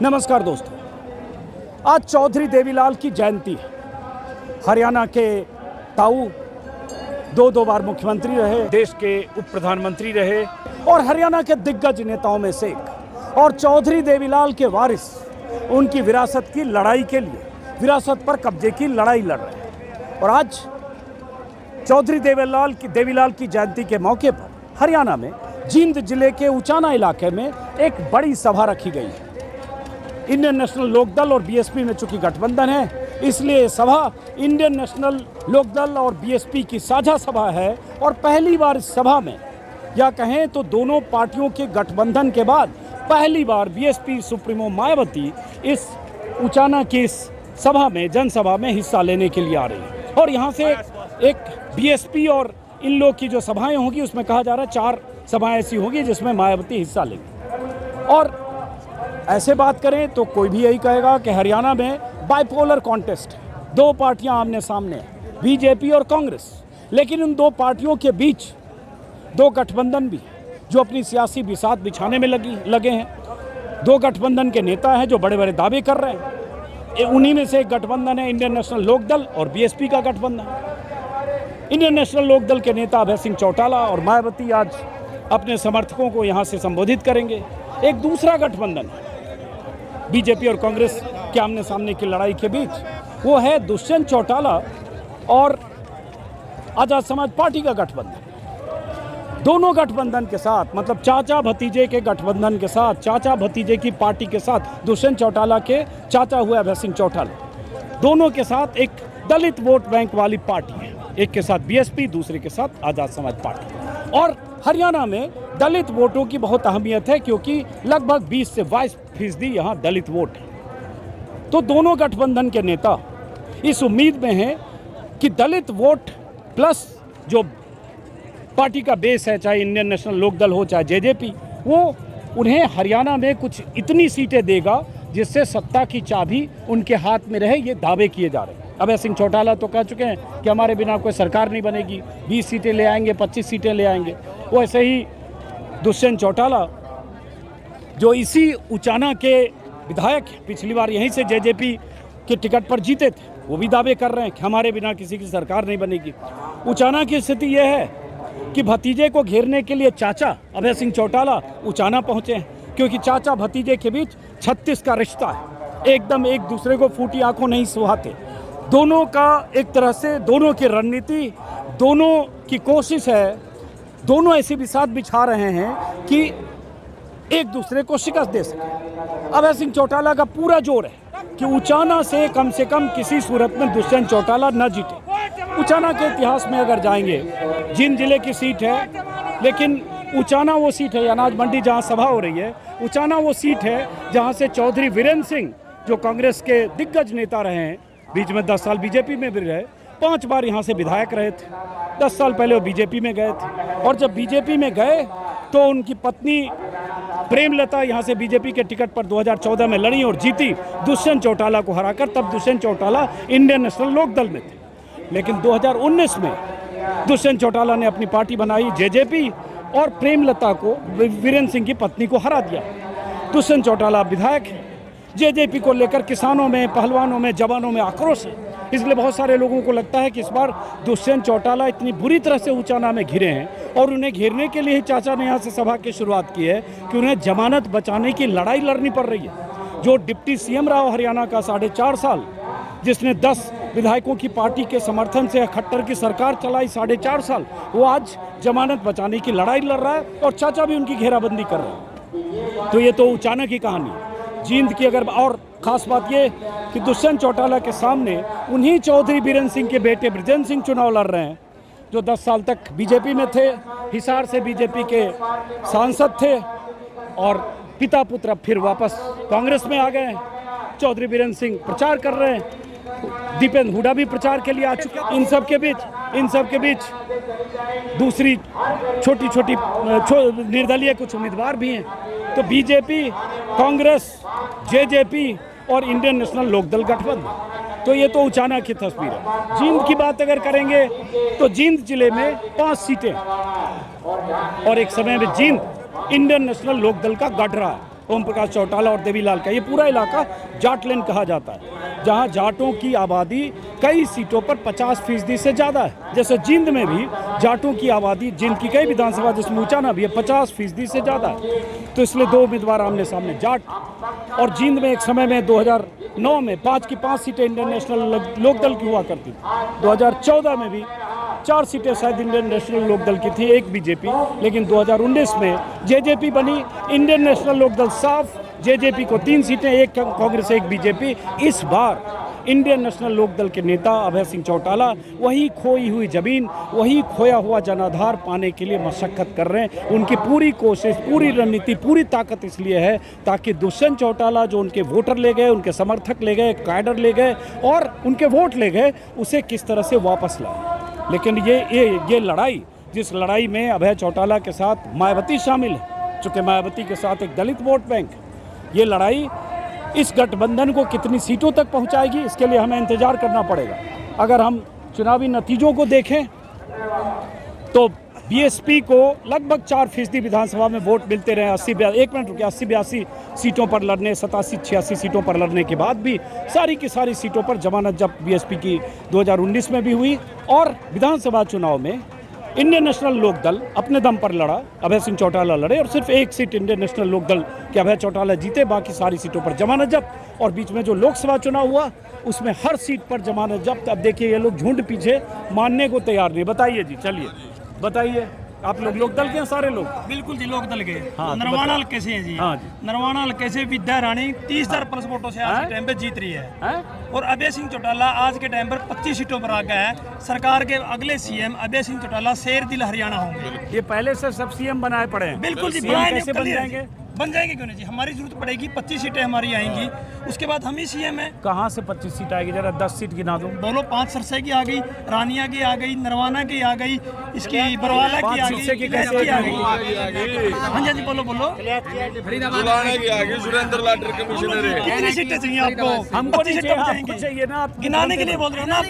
नमस्कार दोस्तों, आज चौधरी देवीलाल की जयंती है। हरियाणा के ताऊ दो बार मुख्यमंत्री रहे, देश के उप प्रधानमंत्री रहे और हरियाणा के दिग्गज नेताओं में से एक। और चौधरी देवीलाल के वारिस उनकी विरासत की लड़ाई के लिए, विरासत पर कब्जे की लड़ाई लड़ रहे हैं। और आज चौधरी देवीलाल की जयंती के मौके पर हरियाणा में जींद जिले के उचाना इलाके में एक बड़ी सभा रखी गई है। इंडियन नेशनल लोकदल और बीएसपी में चूंकि गठबंधन है, इसलिए सभा इंडियन नेशनल लोकदल और बीएसपी की साझा सभा है। और पहली बार इस सभा में, या कहें तो दोनों पार्टियों के गठबंधन के बाद पहली बार बीएसपी सुप्रीमो मायावती इस उचाना की इस सभा में, जनसभा में हिस्सा लेने के लिए आ रही है। और यहाँ से एक बीएसपी और इन लोग की जो सभाएं होंगी, उसमें कहा जा रहा है 4 सभाएं ऐसी होंगी जिसमें मायावती हिस्सा लेंगी। और ऐसे बात करें तो कोई भी यही कहेगा कि हरियाणा में बाइपोलर कॉन्टेस्ट है, 2 पार्टियां आमने सामने हैं, बीजेपी और कांग्रेस। लेकिन उन 2 पार्टियों के बीच 2 गठबंधन भी जो अपनी सियासी बिसात बिछाने में लगे हैं। 2 गठबंधन के नेता हैं जो बड़े बड़े दावे कर रहे हैं। उन्हीं में से एक गठबंधन है इंडियन नेशनल लोकदल और बीएसपी का गठबंधन। इंडियन नेशनल लोकदल के नेता अभय सिंह चौटाला और मायावती आज अपने समर्थकों को यहाँ से संबोधित करेंगे। एक दूसरा गठबंधन है बीजेपी और कांग्रेस के आमने सामने की लड़ाई के बीच, वो है दुष्यंत चौटाला और आजाद समाज पार्टी का गठबंधन। दोनों गठबंधन के साथ, मतलब चाचा भतीजे के गठबंधन के साथ, चाचा भतीजे की पार्टी के साथ, दुष्यंत चौटाला के चाचा हुए अभय सिंह चौटाला, दोनों के साथ एक दलित वोट बैंक वाली पार्टी है। एक के साथ बीएसपी, दूसरे के साथ आजाद समाज पार्टी। और हरियाणा में दलित वोटों की बहुत अहमियत है, क्योंकि लगभग 20 से 22% यहाँ दलित वोट है। तो दोनों गठबंधन के नेता इस उम्मीद में हैं कि दलित वोट प्लस जो पार्टी का बेस है, चाहे इंडियन नेशनल लोकदल हो चाहे जेजेपी, वो उन्हें हरियाणा में कुछ इतनी सीटें देगा जिससे सत्ता की चाबी उनके हाथ में रहे। ये दावे किए जा रहे हैं। अभय सिंह चौटाला तो कह चुके हैं कि हमारे बिना कोई सरकार नहीं बनेगी, 20 सीटें ले आएंगे, 25 सीटें ले आएंगे। वो ऐसे ही दुष्यंत चौटाला जो इसी उचाना के विधायक, पिछली बार यहीं से जेजेपी के टिकट पर जीते थे, वो भी दावे कर रहे हैं कि हमारे बिना किसी की सरकार नहीं बनेगी। उचाना की स्थिति यह है कि भतीजे को घेरने के लिए चाचा अभय सिंह चौटाला उचाना पहुंचे हैं, क्योंकि चाचा भतीजे के बीच 36 का रिश्ता है। एकदम एक दूसरे को फूटी आंखों नहीं सुहाते। दोनों का एक तरह से, दोनों की रणनीति, दोनों की कोशिश है, दोनों ऐसी बिसात बिछा रहे हैं कि एक दूसरे को शिकस्त दे सके। अभय सिंह चौटाला का पूरा जोर है कि उचाना से कम किसी सूरत में दुष्यंत चौटाला न जीते। उचाना के इतिहास में अगर जाएंगे, जींद जिले की सीट है, लेकिन उचाना वो सीट है, अनाज मंडी जहां सभा हो रही है, उचाना वो सीट है जहां से चौधरी वीरेंद्र सिंह, जो कांग्रेस के दिग्गज नेता रहे हैं, बीच में 10 साल बीजेपी में भी रहे, 5 बार यहाँ से विधायक रहे थे। 10 साल पहले वो बीजेपी में गए थे। और जब बीजेपी में गए तो उनकी पत्नी प्रेमलता यहाँ से बीजेपी के टिकट पर 2014 में लड़ी और जीती, दुष्यंत चौटाला को हराकर। तब दुष्यंत चौटाला इंडियन नेशनल लोकदल में थे। लेकिन 2019 में दुष्यंत चौटाला ने अपनी पार्टी बनाई जेजेपी और प्रेमलता को, वीरेंद्र सिंह की पत्नी को हरा दिया। दुष्यंत चौटाला विधायक है। जेजेपी को लेकर किसानों में, पहलवानों में, जवानों में आक्रोश है। इसलिए बहुत सारे लोगों को लगता है कि इस बार दुष्यंत चौटाला इतनी बुरी तरह से उचाना में घिरे हैं, और उन्हें घेरने के लिए ही चाचा ने यहाँ से सभा की शुरुआत की है कि उन्हें जमानत बचाने की लड़ाई लड़नी पड़ रही है। जो डिप्टी सीएम रहा हरियाणा का 4.5 साल, जिसने 10 विधायकों की पार्टी के समर्थन से खट्टर की सरकार चलाई 4.5 साल, वो आज जमानत बचाने की लड़ाई लड़ रहा है और चाचा भी उनकी घेराबंदी कर रहे हैं। तो ये तो उचाना की कहानी है। जींद की अगर और ख़ास बात ये कि दुष्यंत चौटाला के सामने उन्हीं चौधरी बीरेंद्र सिंह के बेटे बृजेंद्र सिंह चुनाव लड़ रहे हैं, जो 10 साल तक बीजेपी में थे, हिसार से बीजेपी के सांसद थे, और पिता पुत्र अब फिर वापस कांग्रेस में आ गए हैं। चौधरी बीरेंद्र सिंह प्रचार कर रहे हैं, दीपेंद्र हुडा भी प्रचार के लिए आ चुके हैं। इन सब के बीच दूसरी छोटी निर्दलीय कुछ उम्मीदवार भी हैं। तो बीजेपी, कांग्रेस, जेजेपी और इंडियन नेशनल लोकदल गठबंधन। तो ये तो उचाना की तस्वीर है। जींद की बात अगर करेंगे तो जींद जिले में 5 सीटें, और एक समय में जींद इंडियन नेशनल लोकदल का गढ़ रहा है। ओम प्रकाश चौटाला और देवीलाल का। ये पूरा इलाका जाटलैंड कहा जाता है, जहाँ जाटों की आबादी कई सीटों पर 50% से ज़्यादा है। जैसे जींद में भी जाटों की आबादी, जींद की कई विधानसभा जिसमें ऊंचाना भी है, 50% से ज़्यादा है। तो इसलिए 2 उम्मीदवार आमने सामने, जाट और जींद में एक समय में 2009 में 5 की 5 सीटें इंडियन नेशनल लोकदल की हुआ करती थी। 2014 में भी 4 सीटें शायद इंडियन नेशनल लोकदल की थी, 1 बीजेपी। लेकिन 2019 में जेजेपी बनी, इंडियन नेशनल लोकदल साफ, जेजेपी को 3 सीटें, 1 कांग्रेस 1 बीजेपी। इस बार इंडियन नेशनल लोकदल के नेता अभय सिंह चौटाला वही खोई हुई जमीन, वही खोया हुआ जनाधार पाने के लिए मशक्कत कर रहे हैं। उनकी पूरी कोशिश, पूरी रणनीति, पूरी ताकत इसलिए है ताकि दुष्यंत चौटाला जो उनके वोटर ले गए, उनके समर्थक ले गए, कैडर ले गए और उनके वोट ले गए, उसे किस तरह से वापस लाए। लेकिन ये लड़ाई, जिस लड़ाई में अभय चौटाला के साथ मायावती शामिल है, चूँकि मायावती के साथ एक दलित वोट बैंक, ये लड़ाई इस गठबंधन को कितनी सीटों तक पहुंचाएगी, इसके लिए हमें इंतजार करना पड़ेगा। अगर हम चुनावी नतीजों को देखें तो बीएसपी को लगभग 4% विधानसभा में वोट मिलते रहे। 80-82 सीटों पर लड़ने, 87-86 सीटों पर लड़ने के बाद भी सारी की सारी सीटों पर जमानत जब्त बीएसपी की 2019 में भी हुई। और विधानसभा चुनाव में इंडियन नेशनल लोकदल अपने दम पर लड़ा, अभय सिंह चौटाला लड़े और सिर्फ 1 सीट इंडियन नेशनल लोकदल के अभय चौटाला जीते, बाकी सारी सीटों पर जमानत जब्त। और बीच में जो लोकसभा चुनाव हुआ उसमें हर सीट पर जमानत जब्त। अब देखिए ये लोग झुंड पीछे मानने को तैयार नहीं। बताइए जी, चलिए बताइए, आप लोग लोकदल के हैं सारे लोग? बिल्कुल जी, लोकदल के। हाँ, नरवाना कैसे हैं जी? हाँ जी, नरवाना कैसे विद्या रानी 30,000 प्लस वोटों से आज के टाइम पे जीत रही है। और अभय सिंह चौटाला आज के टाइम पर 25 सीटों पर आ गया है। सरकार के अगले सीएम अभय सिंह चौटाला शेर दिल हरियाणा होंगे। ये पहले से सब सीएम बनाए पड़े हैं। बिल्कुल जी, कैसे बन जाएंगे? बन जाएंगे क्यों नहीं जी, हमारी जरूरत पड़ेगी, 25 सीटें हमारी आएंगी, उसके बाद हम ही सीएम है। कहाँ से 25 सीट आएगी? जरा 10 सीट गिना दो। बोलो, 5 सरसे की आ गई, रानिया की आ गई, नरवाना की आ गई, इसकी बरवाला की आ गई, की आ गई। हाँ जी, बोलो बोलो। कितनी सीटें चाहिए आपको? हमको चाहिए ना, गिनाने के लिए बोल रहे हो ना आप।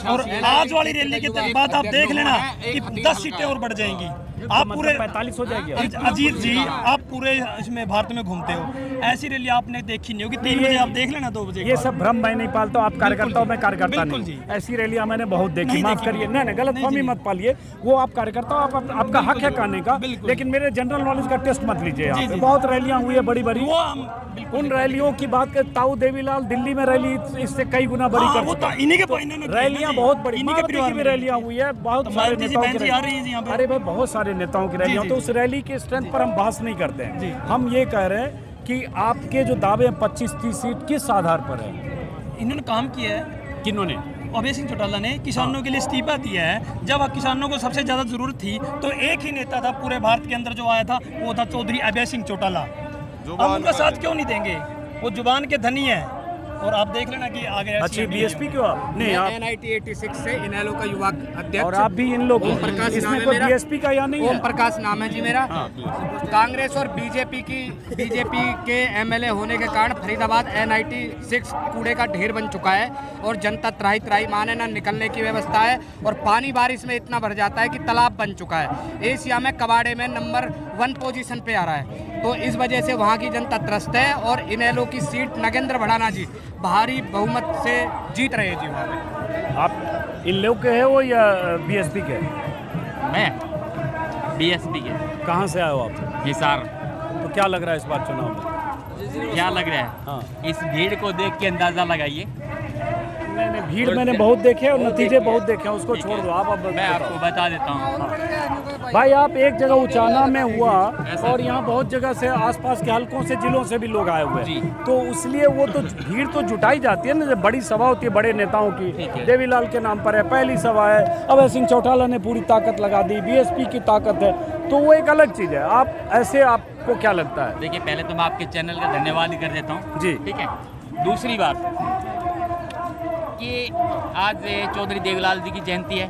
और आज वाली रैली के बाद आप देख लेना कि 10 सीटें और बढ़ जाएंगी। आप पूरे 45 हो जाएगी। अजीत जी, आप पूरे इसमें भारत में घूमते हो, ऐसी रैली आपने देखी नहीं होगी। 3 बजे आप देख लेना, 2 बजे। ये सब भ्रम मैं नहीं पालता, आप कार्यकर्ता हो, मैं कार्यकर्ता नहीं। ऐसी रैलियां मैंने बहुत देखी, माफ करिए, नहीं गलत फहमी मत पालिए। वो आप कार्यकर्ता हो, आपका हक है कहने का, लेकिन मेरे जनरल नॉलेज का टेस्ट मत लीजिए। यहाँ पे बहुत रैलियां हुई है बड़ी बड़ी, उन रैलियों की बात कर। ताऊ देवीलाल दिल्ली में रैली इससे कई गुना बड़ी कर, रैलियां बहुत बड़ी, मायावती की भी रैलियां हुई है, बहुत सारे नेताओं की। अरे भाई, बहुत सारे नेताओं की रैलियां, तो उस रैली के स्ट्रेंथ पर हम बहस नहीं करते हैं। हम ये कह रहे हैं कि आपके जो दावे 25-30 सीट किस आधार पर है? इन्होंने काम किया है। किन्होंने? अभय सिंह चौटाला ने किसानों के लिए इस्तीफा दिया है। जब किसानों को सबसे ज्यादा जरूरत थी तो एक ही नेता था पूरे भारत के अंदर जो आया था, वो था चौधरी अभय सिंह चौटाला। अब उनका साथ क्यों नहीं देंगे? वो जुबान के धनी है। और आप देख लेना कि आगे। अच्छा, बीएसपी क्यों? नहीं, आप NIT 86 से इनेलो का युवा अध्यक्ष। और आप भी इन लोगों, इसमें कोई बीएसपी का या नहीं है? ओम प्रकाश नाम है जी मेरा। कांग्रेस और बीजेपी के MLA होने के कारण फरीदाबाद NIT 6 कूड़े का ढेर बन चुका है और जनता त्राही त्राही माने ना निकलने की व्यवस्था है। और पानी बारिश में इतना भर जाता है कि तालाब बन चुका है। एशिया में कबाड़े में नंबर 1 पोजीशन पे आ रहा है। तो इस वजह से वहाँ की जनता त्रस्त है और इनेलो की सीट नगेंद्र भड़ाना जी भारी बहुमत से जीत रहे हैं जी वहाँ पे। आप इन लोग के हैं वो या बीएसपी के? मैं बीएसपी के। कहाँ से आए हो आप? हिसार। तो क्या लग रहा है इस बार चुनाव में? क्या लग रहा है? हाँ, इस भीड़ को देख के अंदाजा लगाइए। नहीं, भीड़ मैंने बहुत देखे और नतीजे बहुत देखे, उसको छोड़ दो। आप मैं आपको बता देता हूँ। भाई, आप एक जगह उचाना में हुआ और यहाँ बहुत जगह से आसपास के हलकों से, जिलों से भी लोग आए हुए हैं, तो इसलिए वो तो भीड़ तो जुटाई जाती है ना। जब बड़ी सभा होती है बड़े नेताओं की, देवीलाल के नाम पर है, पहली सभा है, अभय सिंह चौटाला ने पूरी ताकत लगा दी, बीएसपी की ताकत है, तो वो एक अलग चीज़ है। आप ऐसे, आपको क्या लगता है? देखिए, पहले तो मैं आपके चैनल का धन्यवाद ही कर देता हूँ जी, ठीक है। दूसरी बात कि आज चौधरी देवीलाल जी की जयंती है।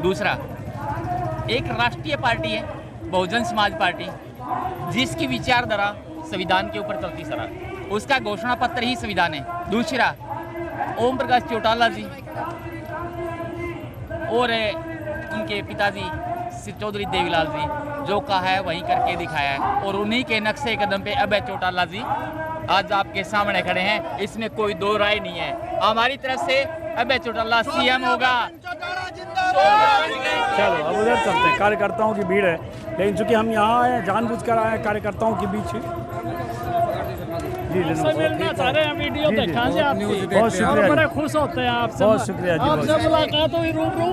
दूसरा, एक राष्ट्रीय पार्टी है बहुजन समाज पार्टी, जिसकी विचारधारा संविधान के ऊपर चलती सर, उसका घोषणा पत्र ही संविधान है। दूसरा, ओम प्रकाश चौटाला जी और उनके पिताजी श्री चौधरी देवीलाल जी जो कहा है वही करके दिखाया है, और उन्हीं के नक्शे कदम पे अभय चौटाला जी आज आपके सामने खड़े हैं, इसमें कोई दो राय नहीं है। हमारी तरफ से अभय चौटाला सीएम होगा। चलो अब उधर चलते हैं, कार्यकर्ताओं की भीड़ है, लेकिन चूंकि हम यहाँ आए जानबूझकर आए हैं कार्यकर्ताओं के बीच। जी मिलना चाह रहे हैं, वीडियो जी, जी। देखा जी आपकी, बहुत शुक्रिया और बड़े जी। खुश होते हैं आपसे, बहुत शुक्रिया जी, बहुत आपसे शुक्रिया। मुलाकात हुई रूबरू,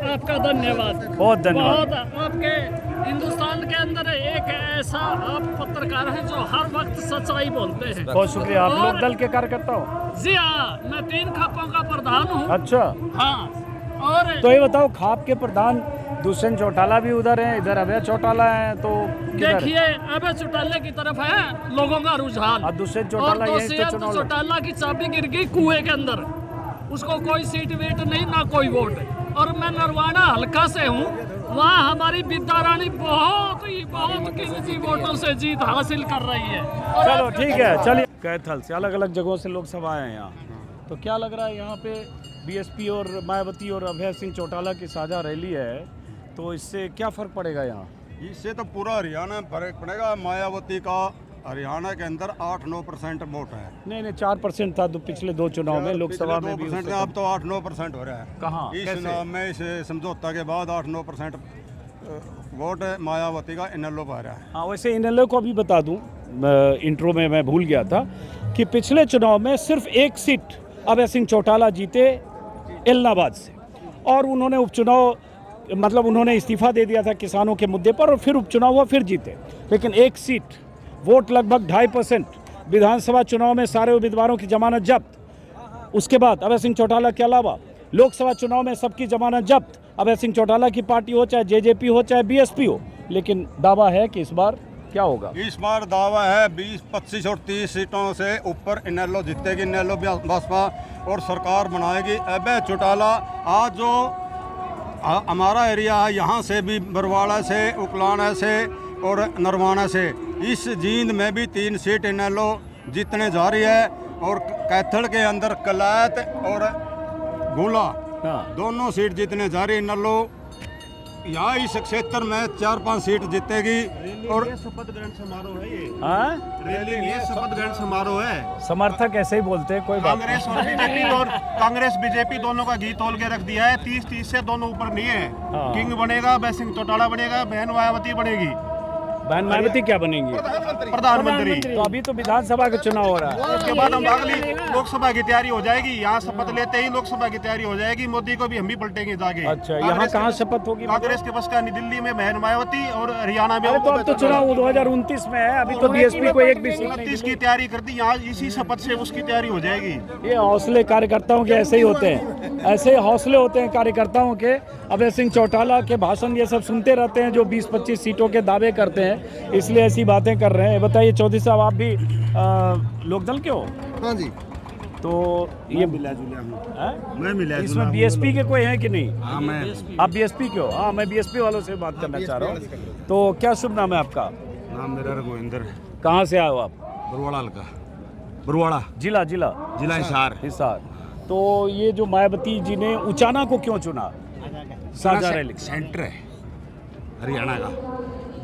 आपका धन्यवाद। बहुत धन्यवाद। बहुत आपके हिंदुस्तान के अंदर एक ऐसा आप पत्रकार हैं जो हर वक्त सच्चाई बोलते हैं। बहुत शुक्रिया। आप और- लोक दल के कार्यकर्ता हो? जी हाँ, मैं 3 खापों का प्रधान हूँ। अच्छा, हाँ, और तो ये बताओ, खाप के प्रधान दुष्यंत चौटाला भी उधर हैं, इधर अभय चौटाला हैं, तो किधर है? देखिए अभय चौटाला की तरफ है लोगों का रुझान, और दुष्यंत और चौटाला यहीं से दुष्यंत चुनाव लड़- चौटाला की चाबी गिर गई कुएं के अंदर, उसको कोई सीट वीट नहीं, ना कोई वोट। और मैं नरवाना हल्का से हूँ, वहाँ हमारी विद्या रानी बहुत कीमती वोटों से जीत हासिल कर रही है। और चलो आपका- ठीक है, चलिए। कैथल से अलग अलग जगहों से लोग सब आए हैं यहाँ, तो क्या लग रहा है यहाँ पे बीएसपी और मायावती और अभय सिंह चौटाला की साझा रैली है, तो इससे क्या फर्क पड़ेगा यहाँ? इससे तो पूरा हरियाणा में फर्क पड़ेगा। मायावती का हरियाणा के अंदर 8-9% वोट है। नहीं 4% था तो पिछले 2 चुनाव में, लोकसभा में भी 2% उससे अब तो 8-9% हो रहा है। कहाँ? इस कैसे? चुनाव में इस समझौता के बाद 8-9% वोट मायावती का इनेलो पर रहा है। हाँ, वैसे इनेलो को भी बता दूं, इंट्रो में मैं भूल गया था कि पिछले चुनाव में सिर्फ 1 सीट अभय सिंह चौटाला जीते इलाहाबाद से, और उन्होंने उपचुनाव, मतलब उन्होंने इस्तीफा दे दिया था किसानों के मुद्दे पर, और फिर उपचुनाव हुआ, फिर जीते। लेकिन 1 सीट, वोट लगभग 2.5%। विधानसभा चुनाव में सारे उम्मीदवारों की जमानत जब्त। उसके बाद अभय सिंह चौटाला के अलावा लोकसभा चुनाव में सबकी जमानत जब्त। अभय सिंह चौटाला की पार्टी हो, चाहे जेजेपी हो, चाहे बीएसपी हो, लेकिन दावा है कि इस बार क्या होगा? इस बार दावा है 20, 25 और 30 सीटों से ऊपर इनेलो जीतेगी, इनेलो बसपा, और सरकार बनाएगी अभय चौटाला। आज जो हमारा एरिया है, यहाँ से भी बरवाड़ा से, उकलाना से और नरवाना से, इस जींद में भी 3 सीट इनेलो जीतने जा रही है। और कैथल के अंदर कलैत और गोला दोनों सीट जीतने जा रही है इनेलो। यहाँ इस क्षेत्र में 4-5 सीट जीतेगी। और शपथ ग्रहण समारोह है ये, हाँ, रैली नहीं है, शपथ ग्रहण समारोह है। समर्थक ऐसे ही बोलते हैं, कोई बात कांग्रेस और बीजेपी दोनों का घी तोल के रख दिया है। 30 से दोनों ऊपर नहीं है। हाँ। किंग बनेगा, अभय सिंह चौटाला बनेगा, बहन मायावती बनेगी बहन मायावती क्या बनेंगी? प्रधानमंत्री। तो अभी तो विधानसभा का चुनाव हो रहा है। उसके बाद हम अगली लोकसभा की तैयारी हो जाएगी। यहाँ शपथ लेते ही लोकसभा की तैयारी हो जाएगी। मोदी को भी हम भी पलटेंगे जाके। अच्छा, यहाँ कहाँ शपथ होगी? कांग्रेस के बस का नहीं, दिल्ली में बहन मायावती, और हरियाणा में अरे तो अब तो चुनाव 2029 में है, अभी तो बीएसपी को एक भी सीट नहीं 29 मिली। की तैयारी कर दी। यहाँ इसी शपथ से उसकी तैयारी हो जाएगी। ये हौसले कार्यकर्ताओं के ऐसे ही होते हैं, ऐसे हौसले होते हैं कार्यकर्ताओं के। अभय सिंह चौटाला के भाषण ये सब सुनते रहते हैं, जो 20-25 सीटों के दावे करते हैं, इसलिए ऐसी बातें कर रहे हैं। बताइए चौधरी साहब, आप भी लोकदल के हो? हाँ जी, तो ये मिला जुला हैं? मैं मिला इसमें बीएसपी के कोई हैं कि नहीं? हाँ, मैं आप बीएसपी के हो? हाँ, मैं बीएसपी वालों से बात करना चाह रहा हूँ। तो क्या शुभ नाम है आपका? नाम मेरा रघुविंदर है, कहाँ से आए हो आप? बरवाड़ा का, बरवाड़ा जिला जिला हिसार। हिसार। तो ये जो मायावती जी ने उचाना को क्यों चुना साझा रैली? सेंटर है हरियाणा का,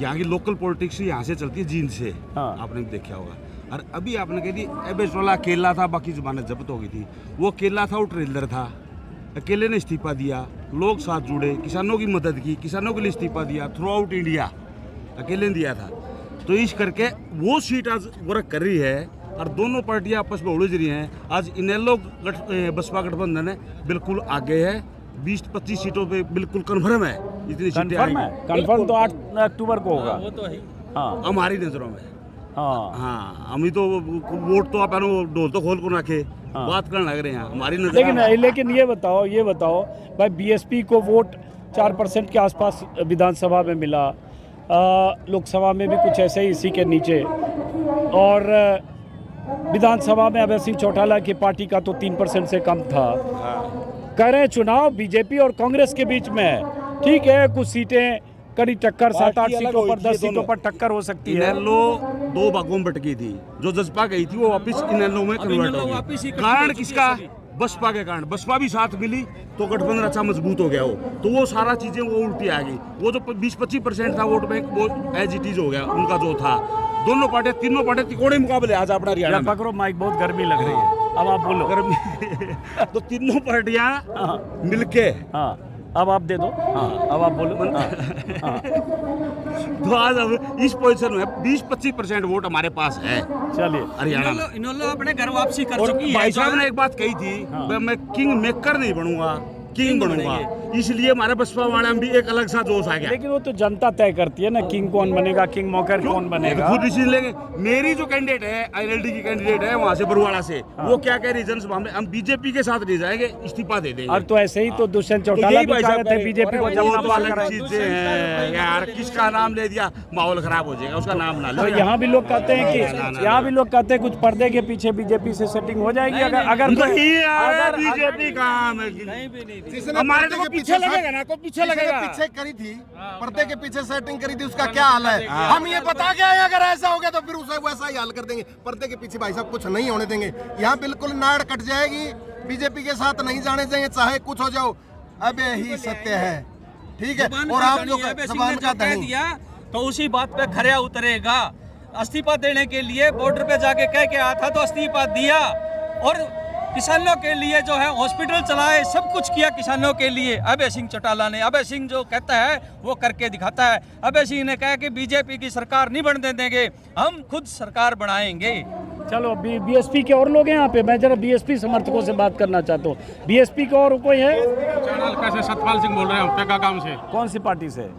यहाँ की लोकल पॉलिटिक्स यहाँ से चलती है, जींद से। हाँ। आपने भी देखा होगा। और अभी आपने कह दी अभय चौटाला अकेला था, बाकी जमानत जब्त हो गई थी। वो अकेला था, वो ट्रेलर था, अकेले ने इस्तीफा दिया। लोग साथ जुड़े, किसानों की मदद की, किसानों के लिए इस्तीफा दिया थ्रू आउट इंडिया, अकेले ने दिया था। तो इस करके वो सीट आज वर्क कर रही है, और दोनों पार्टियां आपस में उलझ रही हैं। आज इनेलो बसपा गठबंधन है, बिल्कुल आगे है। 20-25 सीटों पे बिल्कुल कन्फर्म है, इतनी सीटें कंफर्म है? आएंगी। कंफर्म तो 8 अक्टूबर को होगा। वो तो है। हाँ हमारी नजरों में। हाँ हाँ, हम ही तो वोट तो आप ढोल तो खोल को रखे, हाँ। बात करने लग रहे हैं हमारी नजर। लेकिन ये बताओ भाई, बीएसपी को वोट 4% के आसपास विधानसभा में मिला, लोकसभा में भी कुछ ऐसे ही इसी के नीचे, और विधानसभा में अभय सिंह चौटाला की पार्टी का तो 3% से कम था। कह रहे हैं चुनाव बीजेपी और कांग्रेस के बीच में है। ठीक है, कुछ सीटें कड़ी टक्कर, 7-8 सीटों पर, 10 सीटों पर टक्कर हो सकती है। इनेलो 2 भागों में बट गई थी। जो जसपा गई थी वो वापस इनेलो में कन्वर्ट हो गई। कारण किसका? बसपा के कारण, बसपा भी साथ मिली तो गठबंधन अच्छा मजबूत हो गया हो, तो वो सारा चीजें वो उल्टी आ गई। वो जो 20-25% था वोट बैंक वो एज इट इज हो गया उनका जो था। दोनों पार्टियां, तीनों पार्टियां तिकोड़े मुकाबले आज अपना हरियाणा में। पकड़ो माइक, बहुत गर्मी लग रही है, अब आप बोलो। गर्मी तो तीनों पार्टियां मिलके, हाँ अब आप दे दो, हाँ अब आप बोलो। हाँ, तो आज अब इस पोजीशन में 20-25% वोट हमारे पास है चलिए। हरियाणा में। इन्होंने अपने घर वापसी कर और चुकी है। भाई साहब ने एक बात कही थी, मैं किंग मेकर नहीं बनूंगा, किंग बनूंगा, इसलिए हमारे बसपा वाले में भी एक अलग सा जोश आ गया। लेकिन वो तो जनता तय करती है ना, किंग कौन बनेगा, किंग मेकर कौन बनेगा। खुद डिसीजन लेंगे। मेरी जो कैंडिडेट है, आईएलडी की कैंडिडेट है वहाँ से बरुआड़ा से, वो क्या कह रही जनसभा में, हम बीजेपी के साथ नहीं जाएंगे, इस्तीफा दे देंगे। अब तो ऐसे ही तो दुष्यंत चौटाला भी कह रहे थे बीजेपी को जब वो तो अलग चीजें हैं यार, किसका नाम ले दिया माहौल खराब हो जाएगा, उसका नाम ना तो लो। यहाँ भी लोग कहते हैं कि यहाँ भी लोग कहते हैं कुछ पर्दे के पीछे बीजेपी से सेटिंग हो जाएगी अगर बीजेपी काम है हमारे को पीछे लगेगा ना, को पीछे लगेगा। पीछे करी थी, पर्दे के पीछे सेटिंग करी थी, उसका क्या हाल है हम ये बता के आए। अगर ऐसा हो गया तो फिर उसे वैसा ही हाल कर देंगे। पर्दे के पीछे भाई साहब कुछ नहीं होने देंगे, यहाँ बिल्कुल नाड़ कट जाएगी। बीजेपी के साथ नहीं जाने देंगे, चाहे कुछ हो जाओ। अब यही सत्य है, ठीक है। और आप जो जबान का कह दिया तो उसी बात पे खरा उतरेगा। इस्तीफा देने के लिए बॉर्डर पे जाके कह के आया था तो इस्तीफा दिया, और किसानों के लिए जो है हॉस्पिटल चलाए, सब कुछ किया किसानों के लिए अभय सिंह चौटाला ने। अभय सिंह जो कहता है वो करके दिखाता है। अभय सिंह ने कहा कि बीजेपी की सरकार नहीं बनने देंगे, हम खुद सरकार बनाएंगे। चलो बीएसपी के और लोग हैं यहाँ पे, मैं जरा बीएसपी समर्थकों से बात करना चाहता हूँ। बीएसपी का और कोई है? कैसे सतपाल सिंह बोल रहे हैं पेका काम से। कौन सी पार्टी से?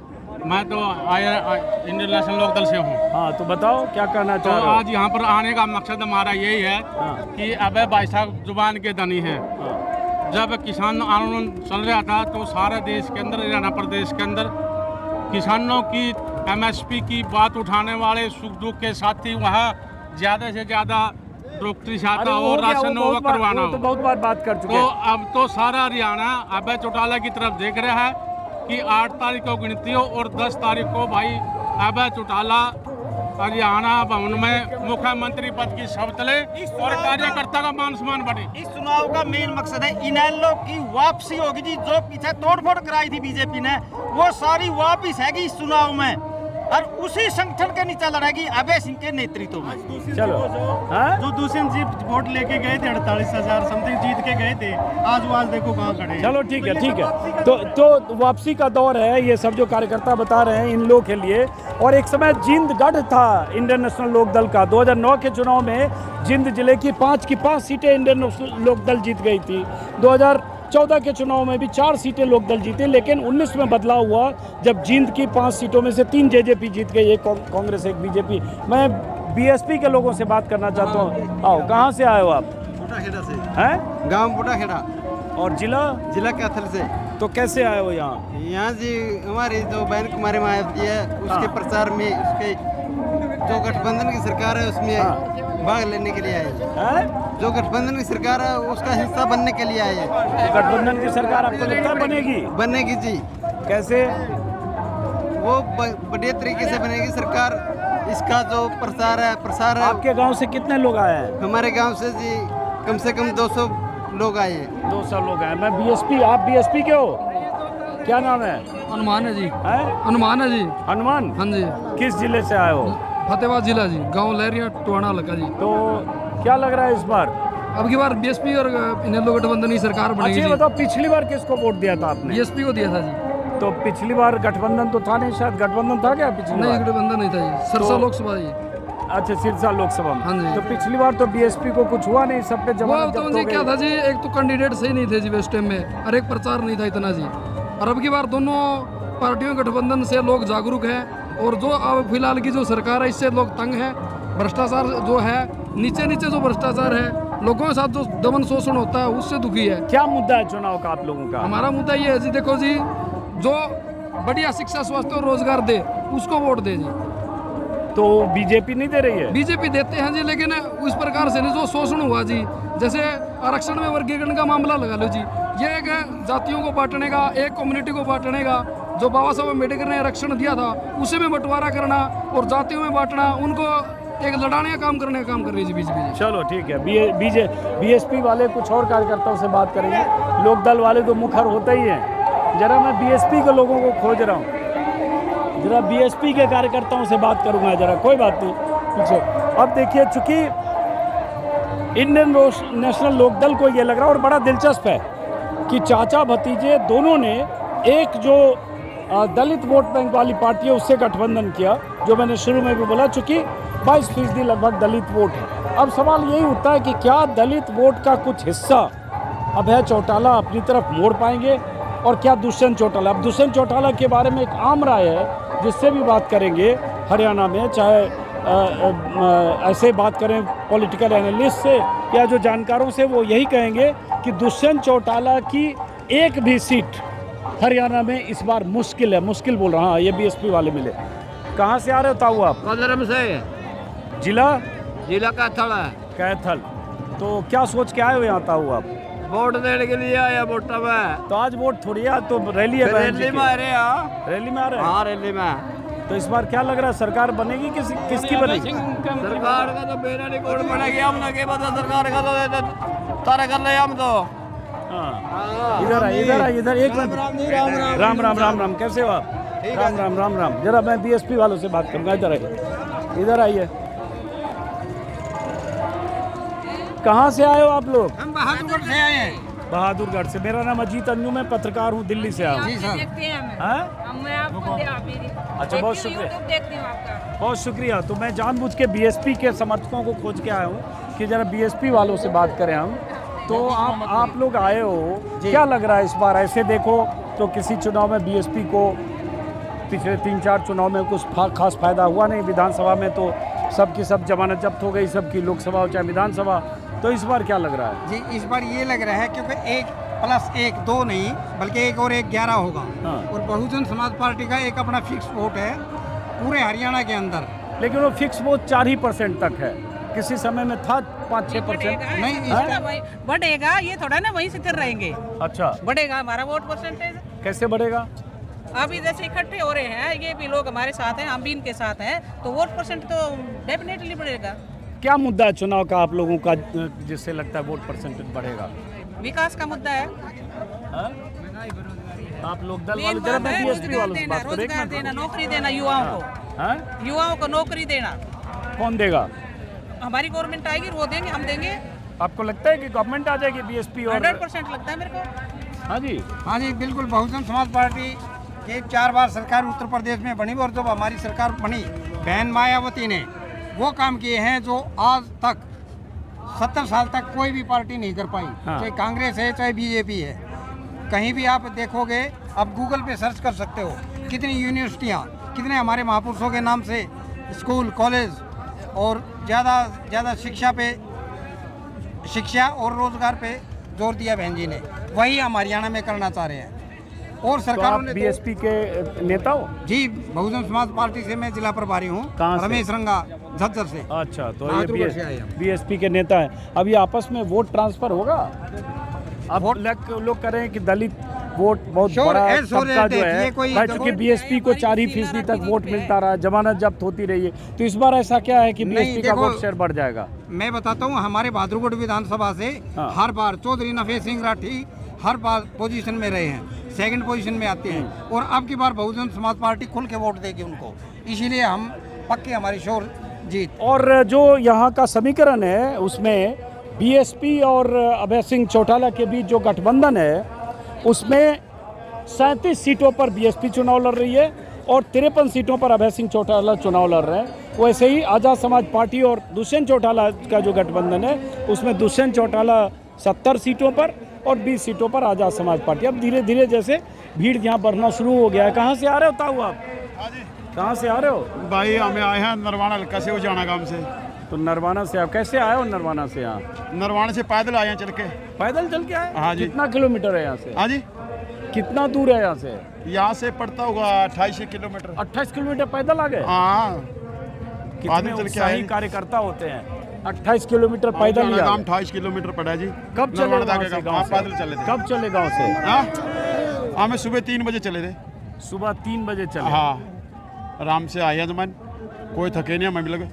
मैं तो इंडियन नेशनल लोकदल से हूँ। हाँ तो बताओ क्या कहना तो चाह रहे हो? आज यहाँ पर आने का मकसद हमारा यही है कि अबे भाई साहब जुबान के धनी हैं। जब किसान आंदोलन चल रहा था तो सारे देश के अंदर, हरियाणा प्रदेश के अंदर किसानों की एमएसपी की बात उठाने वाले सुख दुख के साथी वहाँ ज़्यादा से ज़्यादा डॉक्टरी चाहता और राशन हो करवाना तो बहुत बार बात कर चुके तो हैं। अब तो सारा हरियाणा अभय चौटाला की तरफ देख रहा है कि 8 तारीख को गिनती हो और 10 तारीख को भाई अभय चौटाला हरियाणा भवन में मुख्यमंत्री पद की शपथ ले और कार्यकर्ता का मान सम्मान बढ़े। इस चुनाव का मेन मकसद है इनेलो की वापसी होगी जी। जो पीछे तोड़फोड़ कराई थी बीजेपी ने, वो सारी वापस है इस चुनाव में, और उसी संगठन के नीचे लड़ेगी अभय सिंह के नेतृत्व में। चलो जो दुष्यंत जी वोट लेके गए थे 48,000 समथिंग जीत के गए थे, आज देखो कहाँ खड़े हैं। चलो ठीक है, ठीक है। तो वापसी का दौर है, ये सब जो कार्यकर्ता बता रहे हैं इन लोगों के लिए। और एक समय जिंद गढ़ था इंडियन नेशनल लोकदल का। 2009 के चुनाव में जिंद जिले की 5 की 5 सीटें इंडियन नेशनल लोकदल जीत गई थी। 2014 के चुनाव में भी 4 सीटें लोकदल जीते, लेकिन 19 में बदलाव हुआ जब जींद की 5 सीटों में से 3 जेजेपी जीत गई, एक कांग्रेस एक बीजेपी। मैं बीएसपी के लोगों से बात करना चाहता हूँ। आओ, कहाँ से आए हो आप? बूटाखेड़ा से, हैं? गांव बूटाखेड़ा, और जिला कैथल से। तो कैसे आए हो यहाँ? यहाँ जी हमारी जो बहन कुमारी मायावती है उसके प्रचार में, उसके जो गठबंधन की सरकार है उसमें भाग लेने के लिए आए। हैं? जो गठबंधन की सरकार है उसका हिस्सा बनने के लिए आए हैं। गठबंधन की सरकार आपको लगता है बनेगी जी। कैसे? वो बढ़िया तरीके से बनेगी सरकार। इसका जो प्रसार है आपके गांव से कितने लोग आए हैं? हमारे गांव से जी कम से कम 200 लोग आए हैं। 200 लोग आए। मैं बीएसपी, आप बीएसपी के हो? क्या नाम है? अनुमान है जी। हैं? अनुमान है जी। हनुमान? हाँ जी। किस जिले से आए हो? फतेहाबाद जिला जी, गांव लहरिया टोहाना हल्का जी। तो क्या लग रहा है इस बार? अब की बार बीएसपी और इनेलो गठबंधन की सरकार बनेगी। अच्छा बताओ, पिछली बार किसको वोट दिया था आपने? बीएसपी को दिया था जी। तो पिछली बार गठबंधन तो था नहीं, शायद गठबंधन था क्या पिछली नहीं, बार? गठबंधन नहीं था जी, सरसा लोकसभा जी। अच्छा, सिरसा लोकसभा में। हाँ जी। तो पिछली बार तो बीएसपी को कुछ हुआ नहीं, सब पे वो जमानत तो जब्त जी हो क्या गई। था जी, एक तो कैंडिडेट सही नहीं थे जी उस टाइम में, और एक प्रचार नहीं था इतना जी। और अब की बार दोनों पार्टियों गठबंधन से लोग जागरूक हैं, और जो अब फिलहाल की जो सरकार है इससे लोग तंग हैं। भ्रष्टाचार जो है, नीचे जो भ्रष्टाचार है, लोगों के साथ जो दमन शोषण होता है उससे दुखी है। क्या मुद्दा है चुनाव का आप लोगों का? हमारा मुद्दा ये है जी, देखो जी, जो बढ़िया शिक्षा, स्वास्थ्य और रोजगार दे उसको वोट दे जी। तो बीजेपी नहीं दे रही है? बीजेपी देते हैं जी, लेकिन उस प्रकार से नहीं जो शोषण हुआ जी, जैसे आरक्षण में वर्गीकरण का मामला लगा लो जी, ये एक जातियों को बांटने का, एक कम्युनिटी को बांटने का, जो बाबा साहब अम्बेडकर ने आरक्षण दिया था उसे में बंटवारा करना और जातियों में बांटना, उनको एक लड़ाने का काम करने का काम कर रही है बीजेपी। चलो ठीक है। बीएसपी वाले कुछ और कार्यकर्ताओं से बात करेंगे। लोकदल वाले तो मुखर होते ही हैं। जरा मैं बीएसपी के लोगों को खोज रहा हूँ, जरा बीएसपी के कार्यकर्ताओं से बात करूँगा जरा। कोई बात नहीं, पीछे। अब देखिए, चूंकि इंडियन नेशनल लोकदल को ये लग रहा है, और बड़ा दिलचस्प है कि चाचा भतीजे दोनों ने एक जो दलित वोट बैंक वाली पार्टी है उससे गठबंधन किया, जो मैंने शुरू में भी बोला, चूंकि 22% लगभग दलित वोट है। अब सवाल यही उठता है कि क्या दलित वोट का कुछ हिस्सा अभय चौटाला अपनी तरफ मोड़ पाएंगे, और क्या दुष्यंत चौटाला। अब दुष्यंत चौटाला के बारे में एक आम राय है, जिससे भी बात करेंगे हरियाणा में, चाहे ऐसे बात करें पॉलिटिकल एनालिस्ट से या जो जानकारों से, वो यही कहेंगे कि दुष्यंत चौटाला की एक भी सीट हरियाणा में इस बार मुश्किल है। मुश्किल बोल रहा हूँ, ये बीएसपी वाले मिले। कहाँ से आ रहे हो ताऊ आप? कदरम से। जिला कैथल है। कैथल। तो क्या सोच के आए हो यहाँ ताऊ आप? वोट देने के लिए आया वोटा में। तो आज वोट थोड़ी है, तो रैली है। रैली में आ रहे हैं। रैली में आ रहे हैं? हाँ, रैली में। तो इस बार क्या लग रहा है, सरकार बनेगी किसकी बनेगी? सरकार का तो बेरा रिकॉर्ड बनेगी। हम लगे पता सरकार का तो तारा कर रहे हम तो। इधर इधर एक मिनट। राम राम राम राम, कैसे हो आप? राम राम राम राम। जरा मैं बीएसपी वालों से बात करूंगा। इधर आइए। कहाँ से आए हो आप लोग? हम बहादुरगढ़ से आए हैं। बहादुरगढ़ से। मेरा नाम अजीत अंजू, मैं पत्रकार हूँ, दिल्ली से आया हूँ। अच्छा, बहुत शुक्रिया, बहुत शुक्रिया। तो मैं जानबूझ के बीएसपी के समर्थकों को खोज के आया हूँ कि जरा बीएसपी वालों से बात करें हम। तो आप लोग आए हो, क्या लग रहा है इस बार? ऐसे देखो तो किसी चुनाव में बीएसपी को पिछले 3-4 चुनाव में कुछ खास फायदा हुआ नहीं। विधानसभा में तो सबकी सब जमानत जब्त हो गई, सबकी लोकसभा हो चाहे विधानसभा। तो इस बार क्या लग रहा है? जी, इस बार ये लग रहा है क्योंकि 1+1 2 नहीं, बल्कि 1 और 1 11 होगा। और बहुजन समाज पार्टी का एक अपना फिक्स वोट है पूरे हरियाणा के अंदर। लेकिन वो फिक्स वोट 4% तक है। किसी समय में था 5-6%। नहीं, बढ़ेगा। ये थोड़ा ना वहीं स्थिर रहेंगे। अच्छा, बढ़ेगा हमारा वोट परसेंटेज। कैसे बढ़ेगा? अभी जैसे इकट्ठे हो रहे हैं, ये भी लोग हमारे साथ हैं, हम भी इनके साथ हैं, तो वोट परसेंट तो डेफिनेटली बढ़ेगा। क्या मुद्दा है चुनाव का आप लोगों का जिससे लगता है वोट परसेंटेज बढ़ेगा? विकास का मुद्दा है। आप लोग दल वाले, जरा मैं बीएसपी वालों से बात करें। रोजगार देना, नौकरी देना युवाओं को नौकरी देना। कौन देगा? हमारी गवर्नमेंट आएगी, वो देंगे, हम देंगे। आपको लगता है कि गवर्नमेंट आ जाएगी बीएसपी? 100% लगता है मेरे को। हाँ जी, बिल्कुल। बहुजन समाज पार्टी के 4 बार सरकार उत्तर प्रदेश में बनी, और जब हमारी सरकार बनी, बहन मायावती ने वो काम किए हैं जो आज तक 70 साल तक कोई भी पार्टी नहीं कर पाई। चाहे कांग्रेस है, चाहे बीजेपी है। कहीं भी आप देखोगे, आप गूगल पे सर्च कर सकते हो, कितनी यूनिवर्सिटियाँ, कितने हमारे महापुरुषों के नाम से स्कूल, कॉलेज, और ज़्यादा शिक्षा और रोजगार पे जोर दिया बहन जी ने। वही हम हरियाणा में करना चाह रहे हैं। और सरकार ने बीएसपी के नेता हो? जी, बहुजन समाज पार्टी से मैं जिला प्रभारी हूँ। रमेश रंगा, झज्जर से। अच्छा, तो ये बीएसपी के नेता हैं। अब ये आपस में वोट ट्रांसफर होगा? अब लोग कह रहे हैं कि दलित वोट बहुत बड़ा सबका जो है भाई, चूंकि बीएसपी को 4% तक वोट मिलता रहा, जमानत जब्त होती रही है, तो इस बार ऐसा क्या है कि बीएसपी का वोट शेयर बढ़ जाएगा? मैं बताता हूँ, हमारे बहादुरगढ़ विधानसभा से हर बार चौधरी नफेस सिंह राठी हर बार पोजीशन में रहे हैं, 2nd पोजीशन में आते हैं। और अब की बार बहुजन समाज पार्टी खुल के वोट देगी उनको, इसीलिए हम पक्के हमारी शोर जीत। और जो यहाँ का समीकरण है उसमें बीएसपी और अभय सिंह चौटाला के बीच जो गठबंधन है, उसमें 37 सीटों पर बीएसपी चुनाव लड़ रही है और 53 सीटों पर अभय सिंह चौटाला चुनाव लड़ रहे हैं। वैसे ही आज़ाद समाज पार्टी और दुष्यंत चौटाला का जो गठबंधन है, उसमें दुष्यंत चौटाला 70 सीटों पर और 20 सीटों पर आज़ाद समाज पार्टी। अब धीरे धीरे जैसे भीड़ यहाँ बढ़ना शुरू हो गया है। कहाँ से आ रहे हो ताऊ आप? कहाँ से आ रहे हो? भाई हमें आए हैं नरवाना हल्का से, उजाना गांव से। तो नरवाना से आप कैसे आए हो? नरवाना से यहाँ? नरवाना से पैदल आए हैं, चल के। पैदल चल के आए? हाँ जी। कितना किलोमीटर है यहाँ से? हाँ जी। कितना दूर है यहाँ से? यहाँ से पड़ता होगा 28 किलोमीटर। 28 किलोमीटर पैदल आ गए? हाँ, कितने उत्साही कार्यकर्ता होते हैं। 28 किलोमीटर पैदल? 28 किलोमीटर पड़ा जी। कब चले गाँव से? पैदल चले थे। कब चले गाँव से? हमें सुबह 3 बजे चले थे। सुबह 3 बजे चले? हाँ, आराम से आए हैं जमान, कोई थके नहीं हमें भी लगे।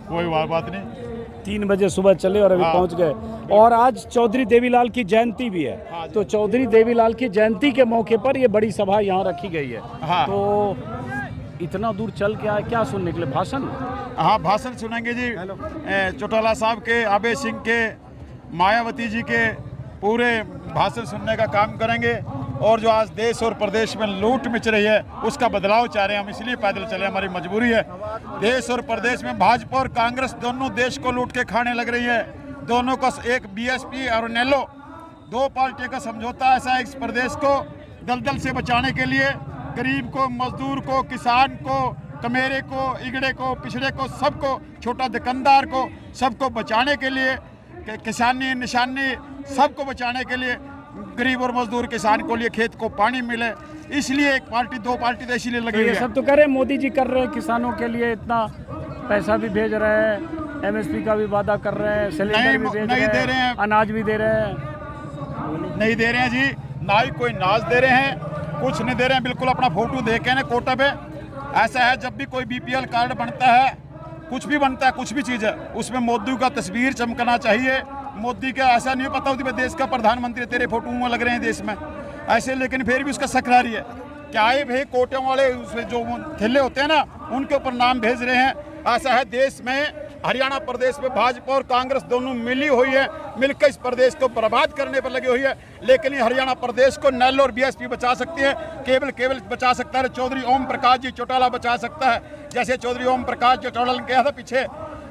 कोई बात नहीं। 3 बजे सुबह चले और अभी पहुंच गए। और आज चौधरी देवीलाल की जयंती भी है, तो चौधरी देवीलाल की जयंती के मौके पर ये बड़ी सभा यहाँ रखी गई है। तो इतना दूर चल के आए, क्या सुनने के लिए? भाषण? हाँ, भाषण सुनेंगे जी। चौटाला साहब के, आबे सिंह के, मायावती जी के पूरे भाषण सुनने का काम करेंगे। और जो आज देश और प्रदेश में लूट मच रही है उसका बदलाव चाह रहे हैं हम, इसलिए पैदल चले, हमारी मजबूरी है। देश और प्रदेश में भाजपा और कांग्रेस दोनों देश को लूट के खाने लग रही है। दोनों का, एक बीएसपी और नेलो, 2 पार्टियों का समझौता ऐसा है इस प्रदेश को दलदल से बचाने के लिए। गरीब को, मजदूर को, किसान को, कमेरे को, इगड़े को, पिछड़े को, सबको, छोटा दुकानदार को, सबको बचाने के लिए, किसानी निशानी सबको बचाने के लिए, गरीब और मजदूर किसान को लिए खेत को पानी मिले, इसलिए एक पार्टी, 2 पार्टी तो इसीलिए लगी ये है। सब तो करे, मोदी जी कर रहे हैं किसानों के लिए, इतना पैसा भी भेज रहे हैं, एमएसपी का भी वादा कर रहे हैं, सिलेंडर भी भेज रहे हैं, अनाज भी दे रहे हैं। नहीं दे रहे हैं जी, ना ही कोई नाज दे रहे हैं, कुछ नहीं दे रहे हैं, बिल्कुल अपना फोटो दे के ना कोटा पे। ऐसा है, जब भी कोई बीपीएल कार्ड बनता है, कुछ भी बनता है, कुछ भी चीज़ है, उसमें मोदी का तस्वीर चमकना चाहिए। मोदी का ऐसा नहीं पता होती देश का प्रधानमंत्री तेरे फोटो में लग रहे हैं देश में ऐसे, लेकिन फिर भी उसका शक रही है। क्या है भाई, कोटियों वाले जो थैले होते हैं ना, उनके ऊपर नाम भेज रहे हैं। ऐसा है, देश में हरियाणा प्रदेश में भाजपा और कांग्रेस दोनों मिली हुई है, मिलकर इस प्रदेश को बर्बाद करने पर लगी हुई है। लेकिन ये हरियाणा प्रदेश को नेल और बीएसपी बचा सकती है, केवल बचा सकता है चौधरी ओम प्रकाश जी चौटाला बचा सकता है। जैसे चौधरी ओम प्रकाश चौटाला ने कहा था पीछे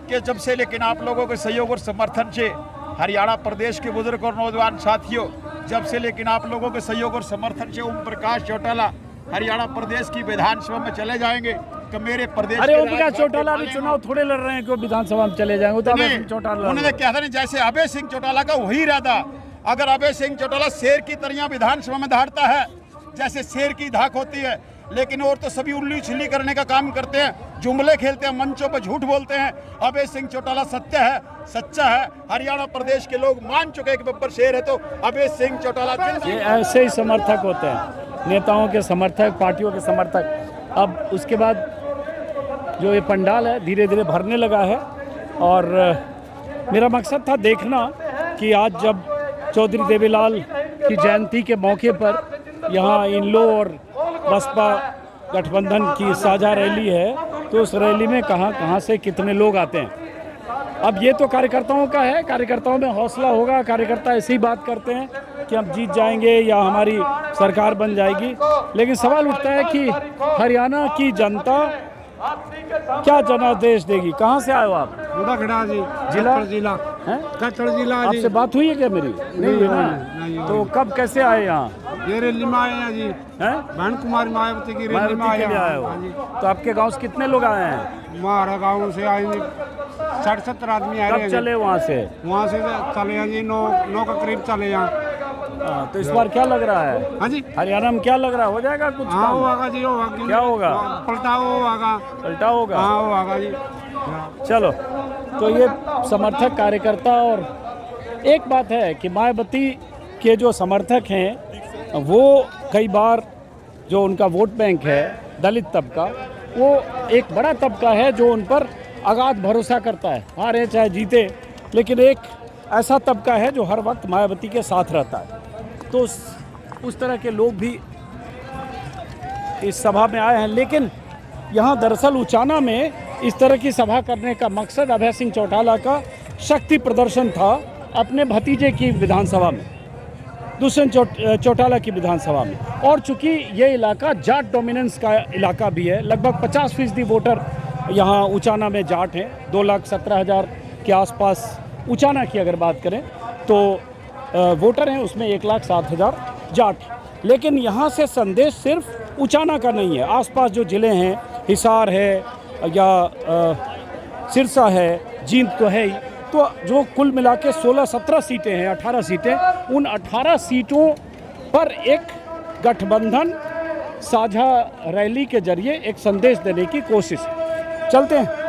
कि जब से, लेकिन आप लोगों के सहयोग और समर्थन से, हरियाणा प्रदेश के बुजुर्ग और नौजवान साथियों, जब से लेकिन आप लोगों के सहयोग और समर्थन से ओम प्रकाश चौटाला हरियाणा प्रदेश की विधानसभा में चले जाएंगे, तो मेरे प्रदेश, अरे ओम प्रकाश चौटाला भी चुनाव थोड़े लड़ रहे हैं कि विधानसभा में चले जाएंगे, तो अभय सिंह चौटाला उन्होंने क्या था, जैसे अभय सिंह चौटाला का वही इरादा। अगर अभय सिंह चौटाला शेर की तरह विधानसभा में दहाड़ता है, जैसे शेर की धाक होती है, लेकिन और तो सभी उल्ली छिल्ली करने का काम करते हैं, जुमले खेलते हैं, मंचों पर झूठ बोलते हैं। अभय सिंह चौटाला सत्य है, सच्चा है, हरियाणा प्रदेश के लोग मान चुके हैं कि बब्बर शेर है, तो अभय सिंह चौटाला। ये ऐसे ही समर्थक होते हैं, नेताओं के समर्थक, पार्टियों के समर्थक। अब उसके बाद जो ये पंडाल है धीरे धीरे भरने लगा है, और मेरा मकसद था देखना कि आज जब चौधरी देवीलाल की जयंती के मौके पर यहाँ इनलो और बसपा गठबंधन की साझा रैली है, तो उस रैली में कहाँ से कितने लोग आते हैं। अब ये तो कार्यकर्ताओं का है, कार्यकर्ताओं में हौसला होगा, कार्यकर्ता ऐसी ही बात करते हैं कि हम जीत जाएंगे या हमारी सरकार बन जाएगी। लेकिन सवाल उठता है कि हरियाणा की जनता क्या जनादेश देगी। कहाँ से आए हो आप? खड़ा जी, जिला है, कचड़ जिला। आपसे बात हुई है क्या मेरी? नहीं है ना? तो कब कैसे आए यहाँ? ये रैली में आए हैं जी, हैं? बहन कुमारी मायावती की रैली में आए हो। तो आपके गांव से कितने लोग आए हैं? हमारा गांव से आएंगे 60-70 आदमी आए हैं। कब चले वहाँ से? वहाँ से चले हैं जी 9 के करीब चले यहाँ। तो इस बार क्या लग रहा है? हाँ जी, हरियाणा में क्या लग रहा है, हो जाएगा कुछ? हाँ होगा जी, होगा। क्या होगा? पलटाव होगा। पलटा होगा? हाँ होगा जी। चलो, तो ये समर्थक कार्यकर्ता। और एक बात है कि मायावती के जो समर्थक हैं वो कई बार जो उनका वोट बैंक है दलित तबका, वो एक बड़ा तबका है जो उन पर अगाध भरोसा करता है, हारे चाहे जीते, लेकिन एक ऐसा तबका है जो हर वक्त मायावती के साथ रहता है। तो उस तरह के लोग भी इस सभा में आए हैं। लेकिन यहाँ दरअसल उचाना में इस तरह की सभा करने का मकसद अभय सिंह चौटाला का शक्ति प्रदर्शन था अपने भतीजे की विधानसभा में, दुष्यंत चौटाला की विधानसभा में। और चूंकि ये इलाका जाट डोमिनेंस का इलाका भी है, लगभग 50% वोटर यहाँ उचाना में जाट हैं। 2,17,000 के आसपास उचाना की अगर बात करें तो वोटर हैं, उसमें 1,07,000 जाट। लेकिन यहाँ से संदेश सिर्फ उचाना का नहीं है, आसपास जो ज़िले हैं, हिसार है या सिरसा है, जींद तो है ही, तो जो कुल मिला के 16-17 सीटें हैं, 18 सीटें, उन 18 सीटों पर एक गठबंधन साझा रैली के जरिए एक संदेश देने की कोशिश है। चलते हैं।